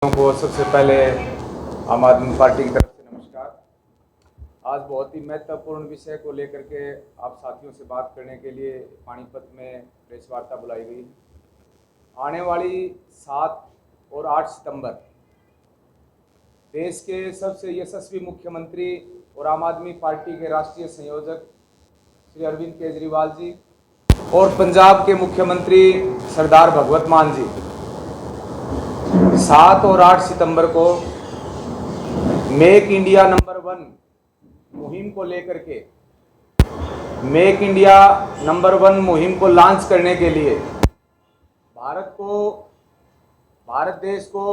को सबसे पहले आम आदमी पार्टी की तरफ से नमस्कार। आज बहुत ही महत्वपूर्ण विषय को लेकर के आप साथियों से बात करने के लिए पानीपत में प्रेस वार्ता बुलाई गई। आने वाली 7 और 8 सितंबर देश के सबसे यशस्वी मुख्यमंत्री और आम आदमी पार्टी के राष्ट्रीय संयोजक श्री अरविंद केजरीवाल जी और पंजाब के मुख्यमंत्री सरदार भगवत मान जी 7 और 8 सितंबर को मेक इंडिया नंबर 1 मुहिम को लेकर के मेक इंडिया नंबर 1 मुहिम को लॉन्च करने के लिए भारत देश को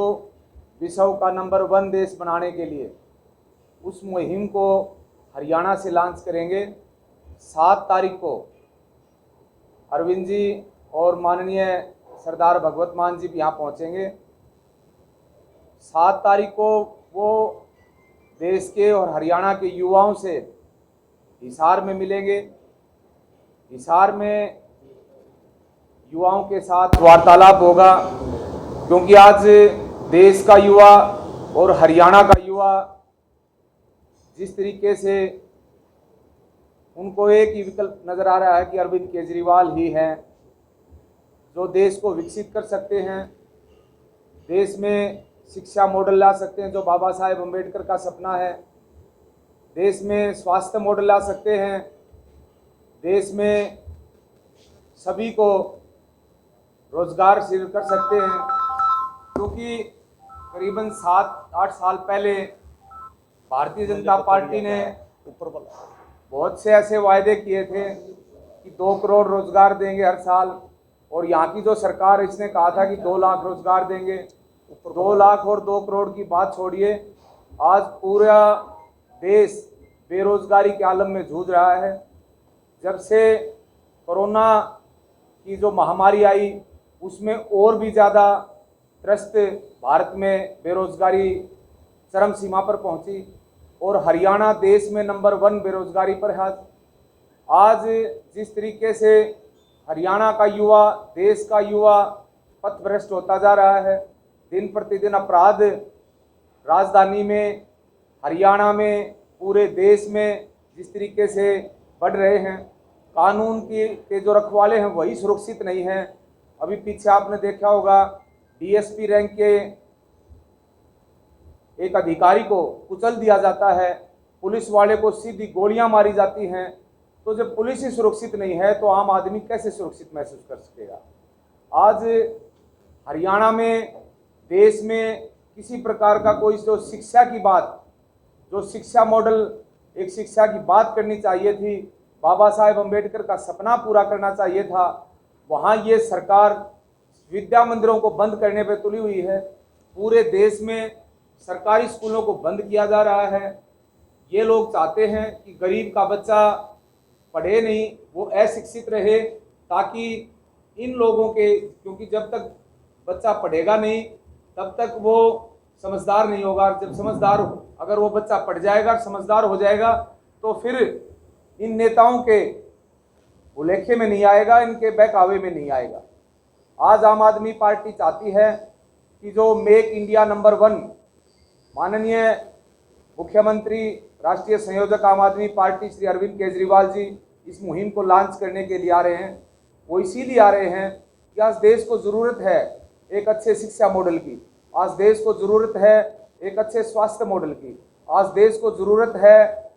विश्व का नंबर 1 देश बनाने के लिए उस मुहिम को हरियाणा से लॉन्च करेंगे। 7 तारीख को अरविंद जी और माननीय सरदार भगवत मान जी भी यहाँ पहुँचेंगे। 7 तारीख को वो देश के और हरियाणा के युवाओं से हिसार में मिलेंगे। हिसार में युवाओं के साथ वार्तालाप होगा, क्योंकि आज देश का युवा और हरियाणा का युवा जिस तरीके से उनको एक ही विकल्प नज़र आ रहा है कि अरविंद केजरीवाल ही हैं जो देश को विकसित कर सकते हैं, देश में शिक्षा मॉडल ला सकते हैं जो बाबा साहेब अम्बेडकर का सपना है, देश में स्वास्थ्य मॉडल ला सकते हैं, देश में सभी को रोजगार सृजित कर सकते हैं। क्योंकि करीबन 7-8 साल पहले भारतीय जनता पार्टी ने बहुत से ऐसे वायदे किए थे कि 2 करोड़ रोजगार देंगे हर साल, और यहाँ की जो सरकार इसने कहा था कि 2 लाख रोजगार देंगे। 2 लाख और 2 करोड़ की बात छोड़िए, आज पूरा देश बेरोजगारी के आलम में जूझ रहा है। जब से कोरोना की जो महामारी आई उसमें और भी ज़्यादा त्रस्त भारत में बेरोजगारी चरम सीमा पर पहुंची और हरियाणा देश में नंबर 1 बेरोजगारी पर है। आज जिस तरीके से हरियाणा का युवा, देश का युवा पथभ्रष्ट होता जा रहा है, दिन प्रतिदिन अपराध राजधानी में, हरियाणा में, पूरे देश में जिस तरीके से बढ़ रहे हैं, कानून के जो रखवाले हैं वही सुरक्षित नहीं हैं। अभी पीछे आपने देखा होगा डीएसपी रैंक के एक अधिकारी को कुचल दिया जाता है, पुलिस वाले को सीधी गोलियां मारी जाती हैं। तो जब पुलिस ही सुरक्षित नहीं है तो आम आदमी कैसे सुरक्षित महसूस कर सकेगा। आज हरियाणा में, देश में किसी प्रकार का कोई जो शिक्षा की बात, जो शिक्षा मॉडल, एक शिक्षा की बात करनी चाहिए थी, बाबा साहेब अम्बेडकर का सपना पूरा करना चाहिए था, वहाँ ये सरकार विद्या मंदिरों को बंद करने पर तुली हुई है। पूरे देश में सरकारी स्कूलों को बंद किया जा रहा है। ये लोग चाहते हैं कि गरीब का बच्चा पढ़े नहीं, वो अशिक्षित रहे, ताकि इन लोगों के, क्योंकि जब तक बच्चा पढ़ेगा नहीं तब तक वो समझदार नहीं होगा। जब समझदार, अगर वो बच्चा पढ़ जाएगा, समझदार हो जाएगा, तो फिर इन नेताओं के भुलेखे में नहीं आएगा, इनके बहकावे में नहीं आएगा। आज आम आदमी पार्टी चाहती है कि जो मेक इंडिया नंबर 1 माननीय मुख्यमंत्री, राष्ट्रीय संयोजक आम आदमी पार्टी श्री अरविंद केजरीवाल जी इस मुहिम को लॉन्च करने के लिए आ रहे हैं, वो इसीलिए आ रहे हैं कि आज देश को ज़रूरत है एक अच्छे शिक्षा मॉडल की, आज देश को ज़रूरत है एक अच्छे स्वास्थ्य मॉडल की, आज देश को ज़रूरत है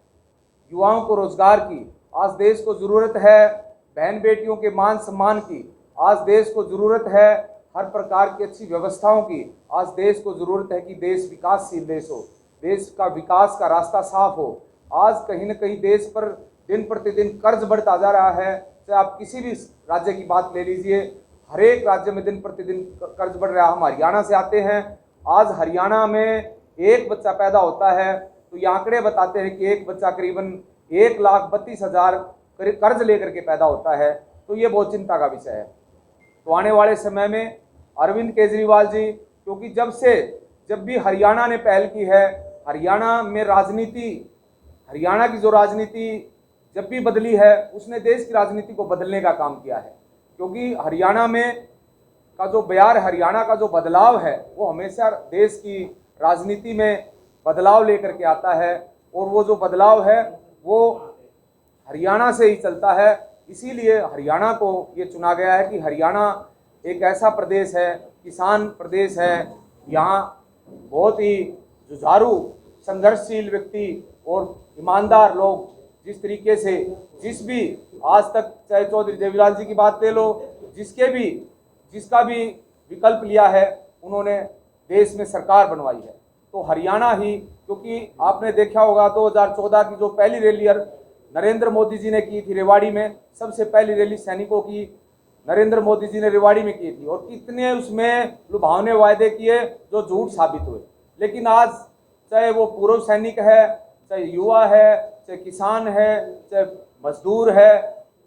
युवाओं को रोजगार की, आज देश को ज़रूरत है बहन बेटियों के मान सम्मान की, आज देश को ज़रूरत है हर प्रकार की अच्छी व्यवस्थाओं की, आज देश को ज़रूरत है कि देश विकासशील देश हो, देश का विकास का रास्ता साफ हो। आज कहीं न कहीं देश पर दिन प्रतिदिन कर्ज बढ़ता जा रहा है। चाहे आप किसी भी राज्य की बात ले लीजिए, हर एक राज्य में दिन प्रतिदिन कर्ज बढ़ रहा है। हम हरियाणा से आते हैं, आज हरियाणा में एक बच्चा पैदा होता है तो ये आंकड़े बताते हैं कि एक बच्चा करीबन 1,32,000 कर्ज लेकर के पैदा होता है। तो ये बहुत चिंता का विषय है। तो आने वाले समय में अरविंद केजरीवाल जी, क्योंकि जब भी हरियाणा ने पहल की है, हरियाणा में राजनीति, हरियाणा की जो राजनीति जब भी बदली है उसने देश की राजनीति को बदलने का काम किया है। क्योंकि हरियाणा में का जो बयार, हरियाणा का जो बदलाव है, वो हमेशा देश की राजनीति में बदलाव लेकर के आता है, और वो जो बदलाव है वो हरियाणा से ही चलता है। इसीलिए हरियाणा को ये चुना गया है कि हरियाणा एक ऐसा प्रदेश है, किसान प्रदेश है। यहाँ बहुत ही जुझारू, संघर्षशील व्यक्ति और ईमानदार लोग जिस तरीके से, जिस भी आज तक, चाहे चौधरी देवीलाल जी की बात ले लो, जिसका भी विकल्प लिया है, उन्होंने देश में सरकार बनवाई है। तो हरियाणा ही, क्योंकि आपने देखा होगा 2014 की जो पहली रैली नरेंद्र मोदी जी ने की थी रेवाड़ी में, सबसे पहली रैली सैनिकों की नरेंद्र मोदी जी ने रेवाड़ी में की थी, और कितने उसमें लुभावने वायदे किए जो झूठ साबित हुए। लेकिन आज चाहे वो पूर्व सैनिक है, चाहे युवा है, चाहे किसान है, चाहे मजदूर है,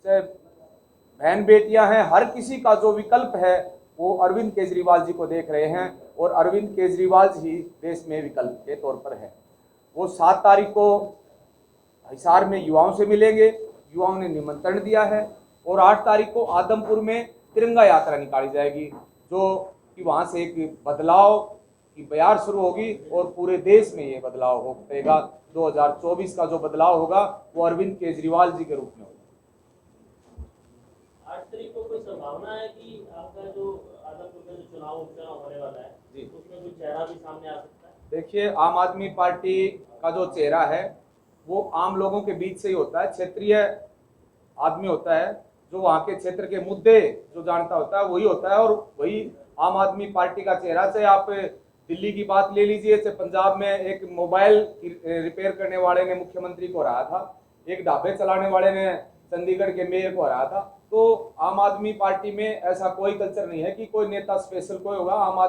चाहे बहन बेटियां हैं, हर किसी का जो विकल्प है वो अरविंद केजरीवाल जी को देख रहे हैं, और अरविंद केजरीवाल जी देश में विकल्प के तौर पर है। वो 7 तारीख को हिसार में युवाओं से मिलेंगे, युवाओं ने निमंत्रण दिया है, और 8 तारीख को आदमपुर में तिरंगा यात्रा निकाली जाएगी, जो कि वहाँ से एक बदलाव की बयार शुरू होगी, और पूरे देश में ये बदलाव होगा। 2024 का जो बदलाव होगा वो अरविंद केजरीवाल जी के रूप में होगा। 8 तारीख को कोई संभावना है कि आपका जो आदमपुर में जो उपचुनाव होने वाला है जी, उसमें कोई चेहरा भी सामने आ सकता है? देखिए, आम आदमी पार्टी का जो चेहरा है वो आम लोगों के बीच से ही होता है। क्षेत्रीय आदमी होता है, जो वहाँ के क्षेत्र के मुद्दे जो जानता होता है वही होता है, और वही आम आदमी पार्टी का चेहरा। चाहे आप दिल्ली की बात ले लीजिए, चाहे पंजाब में एक मोबाइल रिपेयर करने वाले ने मुख्यमंत्री को हराया था, एक ढाबे चलाने वाले ने चंडीगढ़ के मेयर को हराया था। तो आम आदमी पार्टी में ऐसा कोई कल्चर नहीं है कि कोई नेता स्पेशल कोई होगा। आम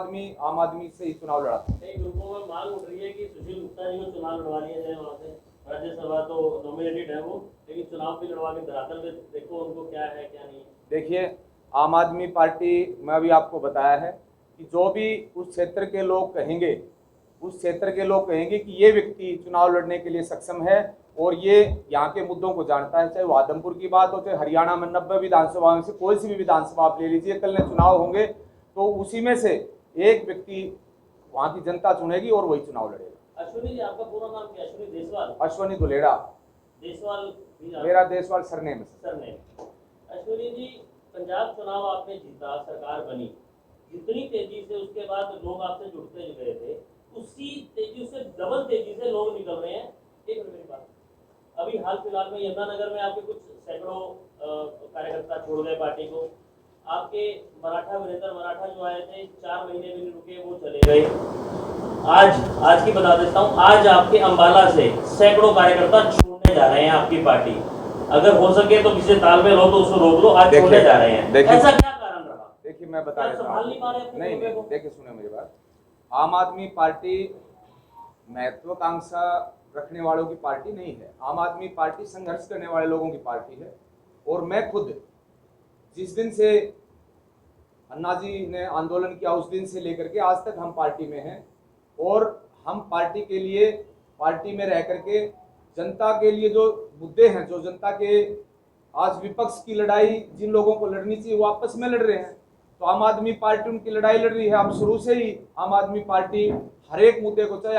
आदमी से ही चुनाव लड़ा। कई ग्रुपों में मांग उठ रही है कि सुशील गुप्ता जी को चुनाव लड़वा लिया जाए, वहाँ से राज्यसभा तो नॉमिनेटेड है वो, लेकिन चुनाव भी लड़वा के धरातल में देखो उनको क्या है क्या नहीं। देखिए, आम आदमी पार्टी में अभी आपको बताया है कि जो भी उस क्षेत्र के लोग कहेंगे, उस क्षेत्र के लोग कहेंगे कि ये व्यक्ति चुनाव लड़ने के लिए सक्षम है और ये यहाँ के मुद्दों को जानता है, चाहे वो आदमपुर की बात हो, चाहे हरियाणा में 90 विधानसभा में से कोई सी भी विधानसभा आप ले लीजिए, कल ने चुनाव होंगे तो उसी में से एक व्यक्ति वहाँ की जनता चुनेगी और वही चुनाव लड़ेगा। अश्विनी जी, आपका पूरा नाम क्या? अश्विनी देसवाल? अश्विनी धुलेड़ा। देसवाल मेरा देसवाल सरनेम है। सरनेम। अश्विनी जी, पंजाब चुनाव आपने जीता, सरकार बनी, जितनी तेजी से उसके बाद लोग आपसे जुड़ते गए थे, उसी तेजी से डबल तेजी से लोग निकल रहे हैं। एक मिनट मेरी बात। अभी हाल फिलहाल में यमुनानगर में आपके कुछ सैकड़ों कार्यकर्ता छोड़ गए पार्टी को। आपके वीरेंद्र मराठा जो आए थे, 4 महीने भी नहीं रुके, वो चले गए। आज की बता देता हूँ, आज आपके अंबाला से सैकड़ों कार्यकर्ता छोड़ने जा रहे हैं आपकी पार्टी। अगर हो सके तो किसी तालमेल हो तो उसको रोक लो, आज छोड़ने जा रहे हैं। ऐसा क्या कारण रहा? देखिए, मैं बता देता हूँ। नहीं, देखिए सुने मेरी बात। आम आदमी पार्टी महत्वाकांक्षा रखने वालों की पार्टी नहीं है। आम आदमी पार्टी संघर्ष करने वाले लोगों की पार्टी है। और मैं खुद जिस दिन से अन्ना जी ने आंदोलन किया उस दिन से लेकर के आज तक हम पार्टी में हैं, और हम पार्टी के लिए, पार्टी में रह करके जनता के लिए जो मुद्दे हैं, जो जनता के आज विपक्ष की लड़ाई जिन लोगों को लड़नी चाहिए वो आपस में लड़ रहे हैं, तो आम आदमी पार्टी उनकी लड़ाई लड़ रही है। हम शुरू से ही आम आदमी पार्टी हर एक मुद्दे को, चाहे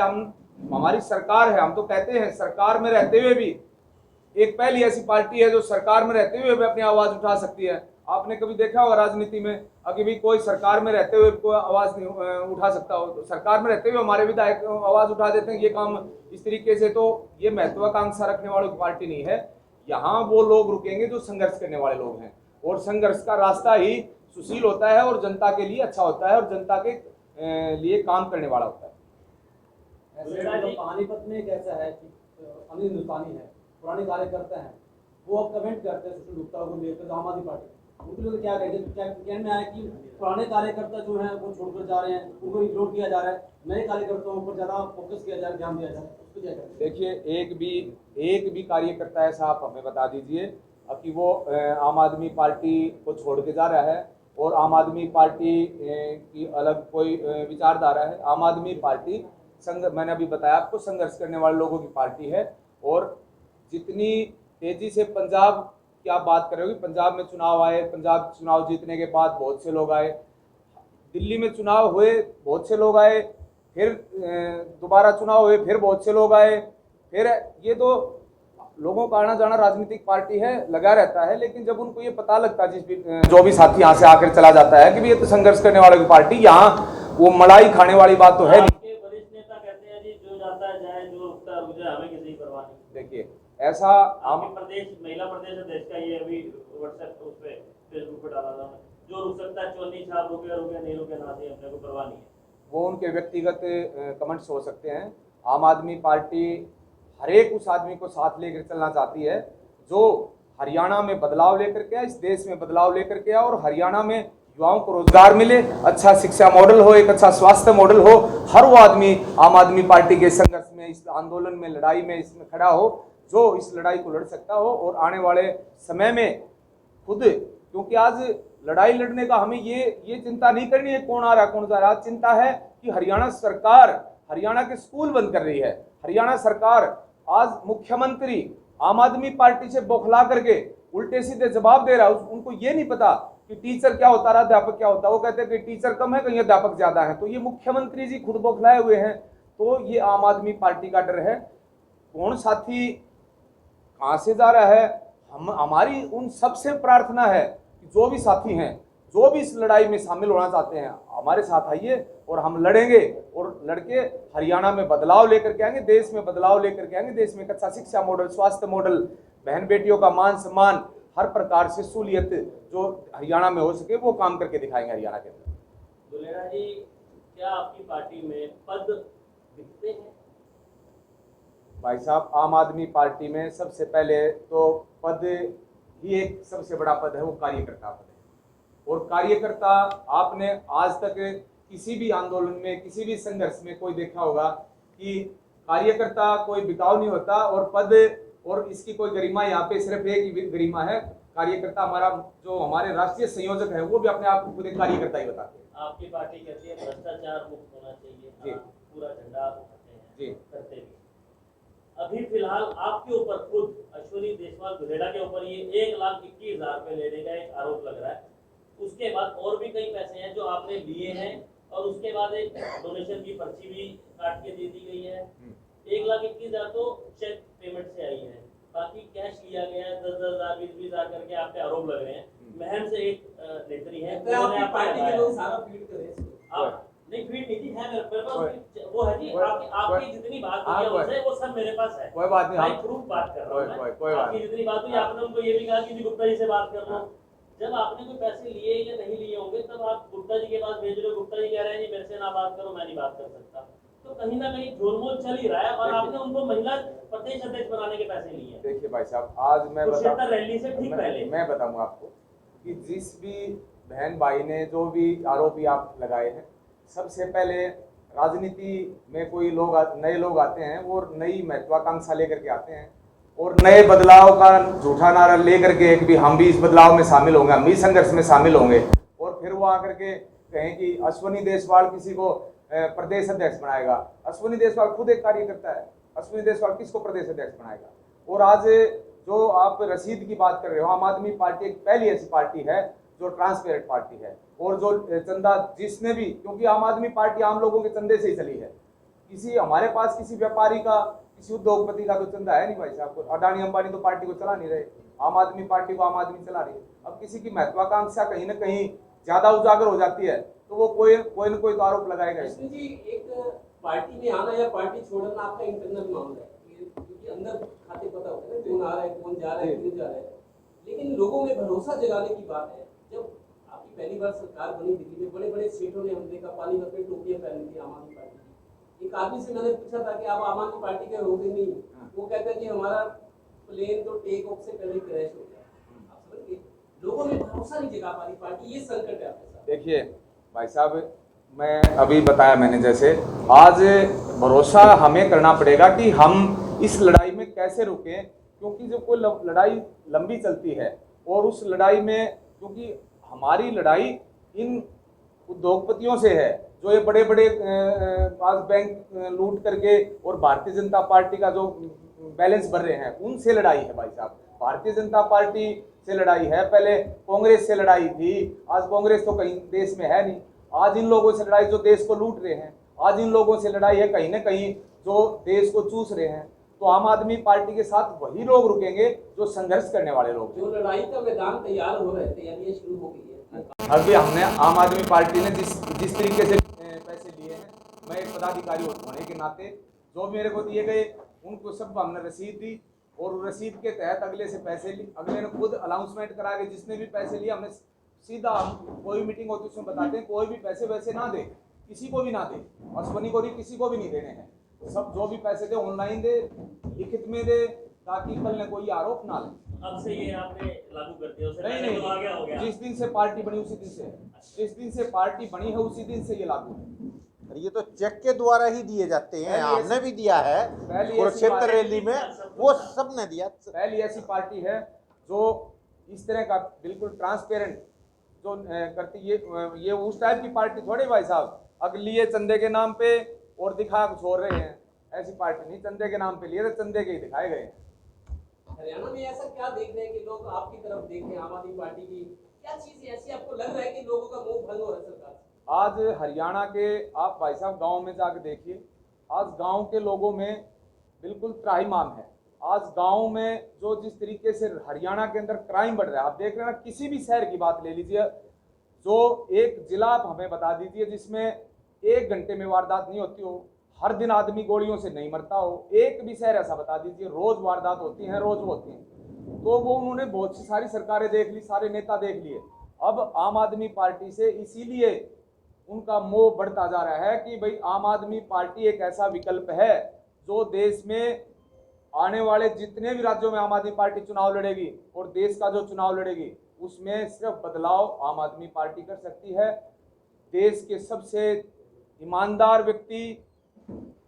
हमारी सरकार है, हम तो कहते हैं सरकार में रहते हुए भी एक पहली ऐसी पार्टी है जो सरकार में रहते हुए भी अपनी आवाज उठा सकती है। आपने कभी देखा होगा राजनीति में अभी भी कोई सरकार में रहते हुए कोई आवाज नहीं उठा सकता हो, तो सरकार में रहते हुए हमारे विधायक आवाज उठा देते हैं ये काम इस तरीके से। तो ये महत्वाकांक्षा रखने वालों की पार्टी नहीं है। यहाँ वो लोग रुकेंगे जो संघर्ष करने वाले लोग हैं, और संघर्ष का रास्ता ही सुशील होता है और जनता के लिए अच्छा होता है और जनता के लिए काम करने वाला होता है। पानीपत में एक ऐसा है कि अनिल हिंदुस्तानी है, पुराने कार्यकर्ता हैं, वो अब कमेंट करते हैं सुशील गुप्ता को लेकर आम आदमी पार्टी, उनके लोग क्या कहते हैं? क्या कहने आया कि पुराने कार्यकर्ता जो हैं वो छोड़कर जा रहे हैं, उनको इग्नोर किया जा रहा है, नए कार्यकर्ताओं पर ज़्यादा फोकस किया जा रहा है, ध्यान दिया जा रहा है, उसको क्या कहते हैं? देखिए, एक भी कार्यकर्ता ऐसा आप हमें बता दीजिए कि वो आम आदमी पार्टी को छोड़ के जा रहा है और आम आदमी पार्टी की अलग कोई विचारधारा है। आम आदमी पार्टी मैंने अभी बताया आपको, संघर्ष करने वाले लोगों की पार्टी है। और जितनी तेजी से पंजाब की आप बात करोगे, पंजाब में चुनाव आए, पंजाब चुनाव जीतने के बाद बहुत से लोग आए, दिल्ली में चुनाव हुए, बहुत से लोग आए, फिर दोबारा चुनाव हुए, फिर बहुत से लोग आए, फिर ये तो लोगों का आना जाना राजनीतिक पार्टी है, लगा रहता है। लेकिन जब उनको ये पता लगता है, जो भी साथी यहाँ से आकर चला जाता है कि भी ये तो संघर्ष करने वालों की पार्टी, यहाँ वो मलाई खाने वाली बात तो है नहीं। आपके वरिष्ठ नेता कहते हैं जी जो जाता है जाए, जो रुकता है रुक जाए, हमें किसी की परवाह नहीं। देखिए ऐसा आपके प्रदेश महिला प्रदेश अध्यक्ष का ये अभी व्हाट्सएप उस पे फेसबुक पे डाला था, जो रुक सकता है चौनी छाप, रुके रुके नहीं रुके ना सही, अपने को परवाह नहीं है। वो उनके व्यक्तिगत कमेंट्स हो सकते हैं। आम आदमी पार्टी हर एक उस आदमी को साथ लेकर चलना चाहती है जो हरियाणा में बदलाव लेकर के आया, इस देश में बदलाव लेकर के आया, और हरियाणा में युवाओं को रोजगार मिले, अच्छा शिक्षा मॉडल हो, एक अच्छा स्वास्थ्य मॉडल हो। हर वो आदमी आम आदमी पार्टी के संघर्ष में, इस आंदोलन में, लड़ाई में इसमें खड़ा हो, जो इस लड़ाई को लड़ सकता हो। और आने वाले समय में खुद, क्योंकि आज लड़ाई लड़ने का हमें ये चिंता नहीं करनी है कौन आ रहा है कौन जा रहा है। चिंता है कि हरियाणा सरकार हरियाणा के स्कूल बंद कर रही है। हरियाणा सरकार आज मुख्यमंत्री आम आदमी पार्टी से बौखला करके उल्टे सीधे जवाब दे रहा है। उनको ये नहीं पता कि टीचर क्या होता है, अध्यापक क्या होता है। वो कहते हैं कि टीचर कम है, कहीं अध्यापक ज्यादा है। तो ये मुख्यमंत्री जी खुद बौखलाए हुए हैं। तो ये आम आदमी पार्टी का डर है। कौन साथी कहाँ से जा रहा है, हमारी उन सबसे प्रार्थना है कि जो भी साथी हैं, जो भी इस लड़ाई में शामिल होना चाहते हैं, हमारे साथ आइए और हम लड़ेंगे। और लड़के हरियाणा में बदलाव लेकर के आएंगे, देश में बदलाव लेकर के आएंगे। देश में एक अच्छा शिक्षा मॉडल, स्वास्थ्य मॉडल, बहन बेटियों का मान सम्मान, हर प्रकार से सहूलियत जो हरियाणा में हो सके वो काम करके दिखाएंगे हरियाणा के अंदर। दुलेरा जी, क्या आपकी पार्टी में पद दिखते हैं? भाई साहब, आम आदमी पार्टी में सबसे पहले तो पद ही एक सबसे बड़ा पद है, वो कार्यकर्ता पद है। और कार्यकर्ता आपने आज तक किसी भी आंदोलन में, किसी भी संघर्ष में कोई देखा होगा कि कार्यकर्ता कोई बिकाऊ नहीं होता। और पद और इसकी कोई गरिमा, यहाँ पे सिर्फ एक ही गरिमा है, कार्यकर्ता। हमारा जो हमारे राष्ट्रीय संयोजक है वो भी अपने आप को खुद एक कार्यकर्ता ही बताते हैं। आपकी पार्टी कहती है भ्रष्टाचार मुक्त होना चाहिए, पूरा झंडा उठाते हैं जी, करते भी। अभी फिलहाल आपके ऊपर खुद अश्विनी देशवाल दुलेरा के ऊपर ये 1,21,000 रुपए लेने का एक आरोप लग रहा है। उसके बाद और भी कई पैसे हैं जो आपने लिए हैं, और उसके बाद एक डोनेशन की पर्ची भी काट के दे दी गई है। 1,21,000 तो चेक पेमेंट से आई है, बाकी कैश लिया गया है 10,000 20,000 करके आप पे आरोप लग रहे हैं। महम से एक नेत्री है, आपकी पार्टी के लोग सारा फीड करें। आप नहीं फीड नहीं थी, है मेरे पास वो है जी। आपकी जितनी बात हुई है उनसे, वो सब मेरे पास है। कोई बात नहीं, भाई प्रूफ बात कर रहा हूं मैं। आपकी जितनी बात हुई, आपने उनको ये भी कहा कि गुप्ता जी से बात कर लो। जब आपने कोई पैसे लिए या नहीं लिए होंगे, तब आप गुप्ता जी के पास भेज रहे हो, गुप्ता जी कह रहे हैं जी मेरे से ना बात करो, मैं नहीं बात कर सकता। तो कहीं ना कहीं झोलमोल चल ही रहा है। और आपने उनको महिला प्रदेश अध्यक्ष बनाने के पैसे लिए हैं। देखिए भाई साहब, आज मैं रैली से ठीक पहले मैं बताऊंगा आपको कि जिस भी बहन भाई ने जो भी आरोप आप लगाए हैं, सबसे पहले राजनीति में कोई लोग नए लोग आते हैं, वो नई महत्वाकांक्षा लेकर के आते हैं और नए बदलाव का झूठा नारा लेकर के कि भी हम भी इस बदलाव में शामिल होंगे, हम भी संघर्ष में शामिल होंगे। और फिर वो आकर के कहें कि अश्विनी देशवाल किसी को प्रदेश अध्यक्ष बनाएगा। अश्विनी देशवाल खुद एक कार्यकर्ता है। अश्विनी देशवाल किसको प्रदेश अध्यक्ष बनाएगा? और आज जो आप रसीद की बात कर रहे हो, आम आदमी पार्टी एक पहली ऐसी पार्टी है जो ट्रांसपेरेंट पार्टी है। और जो चंदा जिसने भी, क्योंकि आम आदमी पार्टी आम लोगों के चंदे से ही चली है, किसी हमारे पास किसी व्यापारी का, किसी उद्योगपति का तो चंदा है नहीं भाई साहब। अडानी अंबानी तो पार्टी को चला नहीं रहे, आम आदमी पार्टी को आम आदमी चला रही है। अब किसी की महत्वाकांक्षा कहीं ना कहीं ज्यादा उजागर हो जाती है तो वो कोई न कोई तो आरोप लगाएगा। जी, एक पार्टी में आना या पार्टी छोड़ना आपका इंटरनल मामला है, क्योंकि अंदर खाते पता होता है कौन आ रहा है, कौन जा रहा है, क्यों जा रहा है। लेकिन लोगों में भरोसा जगाने की बात है। जब आपकी पहली बार सरकार बनी दिल्ली में, बड़े बड़े सेठों ने हमने का पानी में टोपियां पहनी थी आम आदमी पार्टी की। एक आदमी से मैंने पूछा था कि आप आम आदमी पार्टी के होगे नहीं, वो कहता है कि हमारा प्लेन तो टेक ऑफ से पहले क्रैश हो गया। आप समझ गए, लोगों में भरोसा नहीं जगा पा रही पार्टी, ये संकट है आपके साथ। देखिए भाई साहब, मैं अभी बताया मैंने, जैसे आज भरोसा हमें करना पड़ेगा कि हम इस लड़ाई में कैसे रुकें। क्योंकि जब कोई लड़ाई लंबी चलती है और उस लड़ाई में, क्योंकि हमारी लड़ाई इन उद्योगपतियों से है जो ये बड़े बड़े आज बैंक लूट करके और भारतीय जनता पार्टी का जो बैलेंस भर रहे हैं, उनसे लड़ाई है भाई साहब। भारतीय जनता पार्टी से लड़ाई है, पहले कांग्रेस से लड़ाई थी, आज कांग्रेस तो कहीं देश में है नहीं। आज इन लोगों से लड़ाई जो देश को लूट रहे हैं, आज इन लोगों से लड़ाई है कहीं ना कहीं जो देश को चूस रहे हैं। तो आम आदमी पार्टी के साथ वही लोग रुकेंगे जो संघर्ष करने वाले लोग हैं। जो लड़ाई का मैदान तैयार हो रहे थे, यानी ये शुरू हो गई है। अभी हमने आम आदमी पार्टी ने जिस तरीके से पैसे लिए हैं, मैं एक पदाधिकारी होने के नाते जो भी मेरे को दिए गए उनको सब हमने रसीद दी, और रसीद के तहत अगले से पैसे ली, अगले ने खुद अनाउंसमेंट करा के जिसने भी पैसे लिए हमने सीधा, हम कोई मीटिंग होती है उसमें बताते हैं कोई भी पैसे वैसे ना दे, किसी को भी ना दे, अश्वनी को नहीं, किसी को भी नहीं देने हैं। सब जो भी पैसे दे ऑनलाइन दे, लिखित में दे, ताकि कल ने कोई आरोप ना ले। अब से ये आपने लागू कर दिया, उससे नहीं पहले तो आ गया हो गया। जिस दिन से पार्टी बनी उसी दिन से, जिस दिन से पार्टी बनी है उसी दिन से ये लागू है। ये तो चेक के द्वारा ही दिए जाते हैं, पहली हमने भी दिया है पहली कुरुक्षेत्र ऐसी रैली में, वो सब ने दिया। पहली ऐसी पार्टी है जो इस तरह का बिल्कुल ट्रांसपेरेंट जो करती, ये उस टाइप की पार्टी थोड़ी भाई साहब, अगली ये चंदे के नाम पे और दिखा छोड़ रहे हैं, ऐसी पार्टी नहीं। चंदे के नाम पे लिए तो चंदे के ही दिखाए गए हैं। हरियाणा में ऐसा क्या देख रहे हैं कि लोग आपकी तरफ देखें, आम आदमी पार्टी की क्या चीज ऐसी आपको लग रहा है कि लोगों का मुंह भंग हो रहा है सरकार से? आज हरियाणा के आप भाई साहब गांव में जाकर देखिए, आज गांव के लोगों में बिल्कुल त्राहिमाम है। आज गांव में जो जिस तरीके से हरियाणा के अंदर क्राइम बढ़ रहा है, आप देख रहे हैं ना, किसी भी शहर की बात ले लीजिए, जो एक जिला आप हमें बता दीजिए जिसमें 1 घंटे में वारदात नहीं होती हो, हर दिन आदमी गोलियों से नहीं मरता हो, एक भी शहर ऐसा बता दीजिए, रोज वारदात होती हैं, रोज होती हैं। तो वो उन्होंने बहुत सी सारी सरकारें देख ली, सारे नेता देख लिए। अब आम आदमी पार्टी से इसीलिए उनका मोह बढ़ता जा रहा है कि भाई आम आदमी पार्टी एक ऐसा विकल्प है जो देश में आने वाले जितने भी राज्यों में आम आदमी पार्टी चुनाव लड़ेगी और देश का जो चुनाव लड़ेगी उसमें सिर्फ बदलाव आम आदमी पार्टी कर सकती है। देश के सबसे ईमानदार व्यक्ति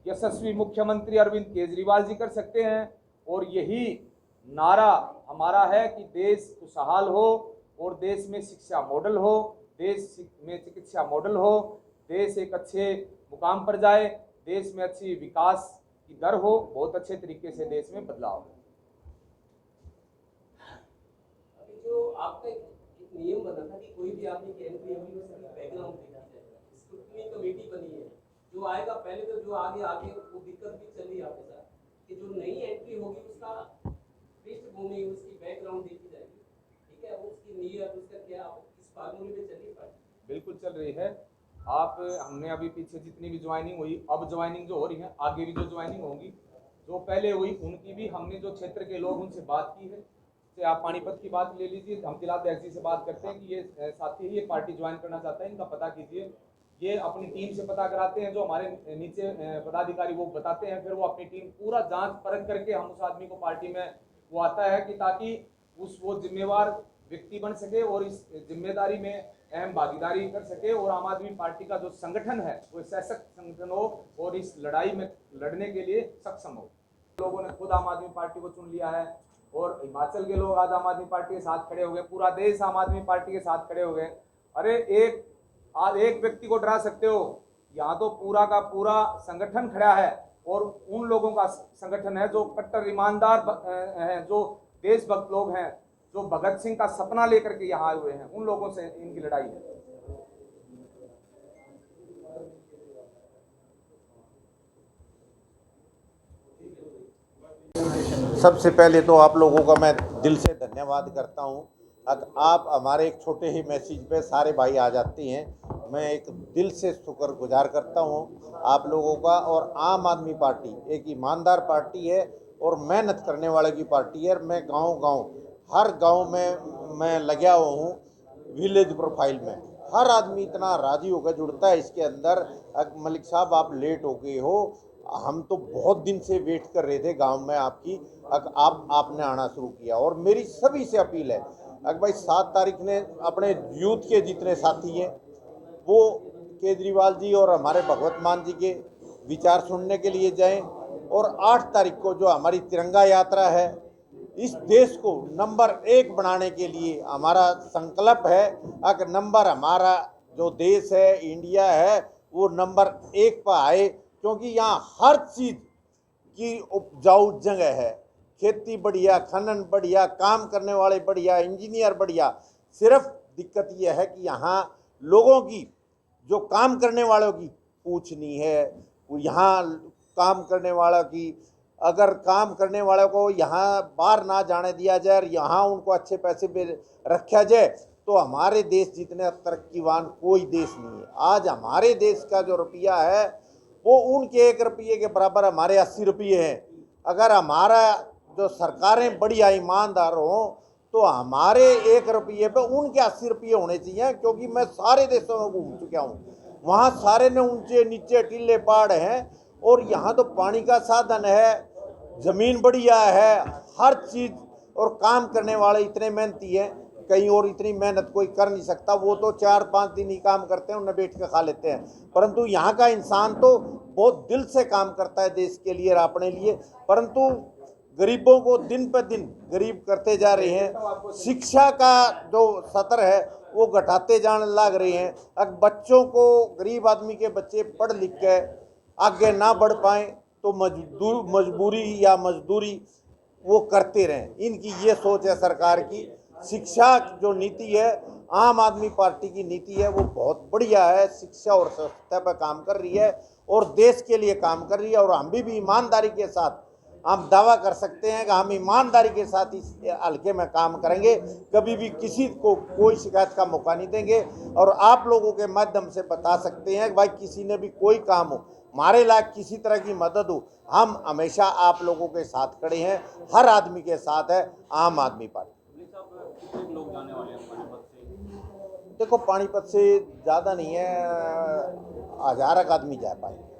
यशस्वी मुख्यमंत्री अरविंद केजरीवाल जी कर सकते हैं, और यही नारा हमारा है कि देश खुशहाल हो और देश में शिक्षा मॉडल हो, देश में चिकित्सा मॉडल हो, देश एक अच्छे मुकाम पर जाए, देश में अच्छी विकास की दर हो, बहुत अच्छे तरीके से देश में बदलाव हो। अभी जो आपका एक नियम बना था कि कोई भी आदमी की एंट्री होगी उसकी बैकग्राउंड देखी जाएगा, स्क्रूटनी कमेटी बनी है, जो आएगा पहले तो जो आगे वो दिक्कत भी चली आपके साथ कि जो नई एंट्री होगी उसका पृष्ठभूमि, उसकी बैकग्राउंड देखी जाएगी, ठीक है, वो उसकी नीयत, उसका क्या, इस फार्मूले पे चली पार्टी? बिल्कुल चल रही है। आप हमने अभी पीछे जितनी भी ज्वाइनिंग हुई, अब ज्वाइनिंग जो हो रही है, आगे भी जो ज्वाइनिंग होगी, जो पहले हुई उनकी भी हमने जो क्षेत्र के लोग उनसे बात की है। जैसे आप पानीपत की बात ले लीजिए, हम जिला अध्यक्ष से बात करते हैं कि ये साथी ये पार्टी ज्वाइन करना चाहता है, इनका पता कीजिए। ये अपनी टीम से पता कराते हैं, जो हमारे नीचे पदाधिकारी वो बताते हैं, फिर वो अपनी टीम पूरा जांच परख करके हम उस आदमी को पार्टी में वो आता है कि ताकि वो जिम्मेवार व्यक्ति बन सके और इस जिम्मेदारी में अहम भागीदारी कर सके, और आम आदमी पार्टी का जो संगठन है वो सशक्त संगठन हो और इस लड़ाई में लड़ने के लिए सक्षम हो। लोगों ने खुद आम आदमी पार्टी को चुन लिया है, और हिमाचल के लोग आज आम आदमी पार्टी के साथ खड़े हो गए, पूरा देश आम आदमी पार्टी के साथ खड़े हो गए। अरे आज एक व्यक्ति को डरा सकते हो, यहाँ तो पूरा का पूरा संगठन खड़ा है, और उन लोगों का संगठन है जो कट्टर ईमानदार हैं, जो देशभक्त लोग हैं, जो भगत सिंह का सपना लेकर के यहाँ आए हुए हैं, उन लोगों से इनकी लड़ाई है। सबसे पहले तो आप लोगों का मैं दिल से धन्यवाद करता हूं। आप हमारे एक छोटे ही मैसेज पे सारे भाई आ जाते हैं, मैं एक दिल से शुक्रगुजार करता हूं आप लोगों का। और आम आदमी पार्टी एक ईमानदार पार्टी है और मेहनत करने वाले की पार्टी है। मैं गांव-गांव हर गांव में मैं लगा हुआ हूं, विलेज प्रोफाइल में हर आदमी इतना राजी होकर जुड़ता है इसके अंदर। मलिक साहब आप लेट हो गए हो, हम तो बहुत दिन से वेट कर रहे थे गांव में आपकी, आपने आना शुरू किया। और मेरी सभी से अपील है, अगर भाई 7 तारीख ने अपने यूथ के जितने साथी हैं वो केजरीवाल जी और हमारे भगवत मान जी के विचार सुनने के लिए जाएं, और 8 तारीख को जो हमारी तिरंगा यात्रा है, इस देश को नंबर 1 बनाने के लिए हमारा संकल्प है। अगर नंबर हमारा जो देश है, इंडिया है, वो नंबर 1 पर आए, क्योंकि यहाँ हर चीज़ की उपजाऊ जगह है, खेती बढ़िया, खनन बढ़िया, काम करने वाले बढ़िया, इंजीनियर बढ़िया। सिर्फ दिक्कत यह है कि यहाँ लोगों की जो काम करने वालों की पूछ नहीं है। यहाँ काम करने वाला की, अगर काम करने वालों को यहाँ बाहर ना जाने दिया जाए और यहाँ उनको अच्छे पैसे पे रखा जाए तो हमारे देश जितने तरक्कीवान कोई देश नहीं है। आज हमारे देश का जो रुपया है वो उनके 1 रुपये के बराबर हमारे 80 रुपये हैं। अगर हमारा जो सरकारें बढ़िया ईमानदार हों तो हमारे 1 रुपये पे उनके 80 रुपये होने चाहिए, क्योंकि मैं सारे देशों में घूम चुका हूँ। वहाँ सारे ने ऊंचे नीचे टीले पहाड़ हैं और यहाँ तो पानी का साधन है, ज़मीन बढ़िया है, हर चीज़, और काम करने वाले इतने मेहनती हैं, कहीं और इतनी मेहनत कोई कर नहीं सकता। वो तो 4-5 दिन ही काम करते हैं, उन्हें बैठ के खा लेते हैं, परंतु यहाँ का इंसान तो बहुत दिल से काम करता है देश के लिए और अपने लिए। परंतु गरीबों को दिन पर दिन गरीब करते जा रहे हैं। शिक्षा का जो स्तर है वो घटाते जाने लग रहे हैं। अब बच्चों को, गरीब आदमी के बच्चे पढ़ लिख के आगे ना बढ़ पाएँ तो मजबूरी या मजदूरी वो करते रहें। इनकी ये सोच है सरकार की। शिक्षा जो नीति है, आम आदमी पार्टी की नीति है, वो बहुत बढ़िया है। शिक्षा और स्वच्छता पर काम कर रही है और देश के लिए काम कर रही है। और हम भी ईमानदारी के साथ हम दावा कर सकते हैं कि हम ईमानदारी के साथ इस हल्के में काम करेंगे, कभी भी किसी को कोई शिकायत का मौका नहीं देंगे। और आप लोगों के माध्यम से बता सकते हैं कि भाई किसी ने भी कोई काम हो, हमारे लायक किसी तरह की मदद हो, हम हमेशा आप लोगों के साथ खड़े हैं। हर आदमी के साथ है आम आदमी पार्टी। कितने लोग जाने वाले हैं पानीपत से? देखो, पानीपत से ज़्यादा नहीं है, 1000 आदमी जा पाएंगे।